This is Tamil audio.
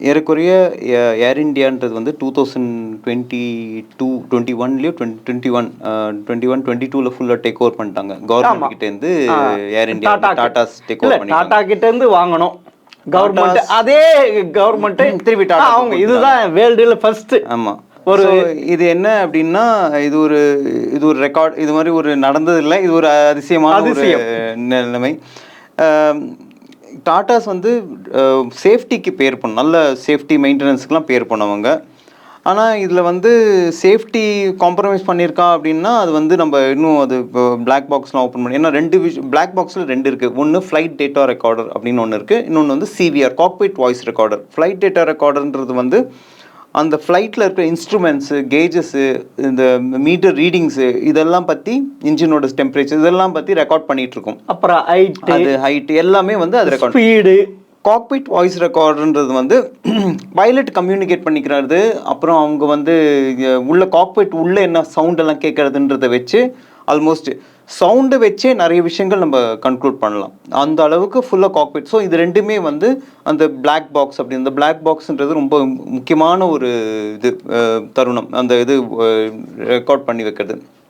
ஏறக்குறைய ஏர் இண்டியான்றது வந்து 2022 21லயோ 21 22ல ஃபுல்லா டேக் ஓவர் பண்ணிட்டாங்க. கவர்மெண்ட் கிட்ட இருந்து ஏர் இண்டியா டாடாஸ் டேக் ஓவர் பண்ணிட்டாங்க. டாடா கிட்ட இருந்து வாங்கணும் கவர்மெண்ட், அதே கவர்மெண்ட் திருப்பி டாடா அவங்க இதுதான் வேர்ல்டுல ஃபர்ஸ்ட். ஆமா. ஒரு இது என்ன அப்படின்னா, இது ஒரு ரெக்கார்ட், இது மாதிரி ஒரு நடந்தது இல்லை, இது ஒரு அதிசயமான ஒரு நிலைமை. டாட்டாஸ் வந்து சேஃப்டிக்கு பேர் பண்ண, நல்ல சேஃப்டி மெயின்டெனன்ஸ்க்குலாம் பேர் பண்ணவங்க. ஆனால் இதில் வந்து சேஃப்டி காம்ப்ரமைஸ் பண்ணியிருக்கா அப்படின்னா அது வந்து நம்ம இன்னும் அது இப்போ பிளாக் பாக்ஸ்லாம் ஓப்பன் பண்ணி, ஏன்னா பிளாக் பாக்ஸில் 2 இருக்குது. ஒன்று ஃப்ளைட் டேட்டா ரெக்கார்டர் அப்படின்னு ஒன்று இருக்குது, இன்னொன்று வந்து CVR cockpit voice recorder. Flight data ரெக்கார்டர்ன்றது வந்து அந்த ஃப்ளைட்டில் இருக்கிற இன்ஸ்ட்ருமெண்ட்ஸு, கேஜஸ்ஸு, இந்த மீட்டர் ரீடிங்ஸு, இதெல்லாம் பற்றி, இன்ஜினோட டெம்பரேச்சர் இதெல்லாம் பற்றி ரெக்கார்ட் பண்ணிகிட்ருக்கோம். அப்புறம் ஹைட்டு எல்லாமே வந்து அது ரெக்கார்ட். ஸ்பீடு. காக்பிட் வாய்ஸ் ரெக்கார்டுன்றது வந்து பைலட் கம்யூனிகேட் பண்ணிக்கிறது, அப்புறம் அவங்க வந்து உள்ள காக்பிட் உள்ளே என்ன சவுண்டெல்லாம் கேட்குறதுன்றதை வச்சு ஆல்மோஸ்ட் சவுண்டை வச்சே நிறைய விஷயங்கள் நம்ம கன்க்ளூட் பண்ணலாம். அந்த அளவுக்கு ஃபுல்லாக காக்பிட். ஸோ இது ரெண்டுமே வந்து அந்த பிளாக் பாக்ஸ் அப்படி, அந்த பிளாக் பாக்ஸ்ன்றது ரொம்ப முக்கியமான ஒரு இது தருணம், அந்த இது ரெக்கார்ட் பண்ணி வைக்கிறது.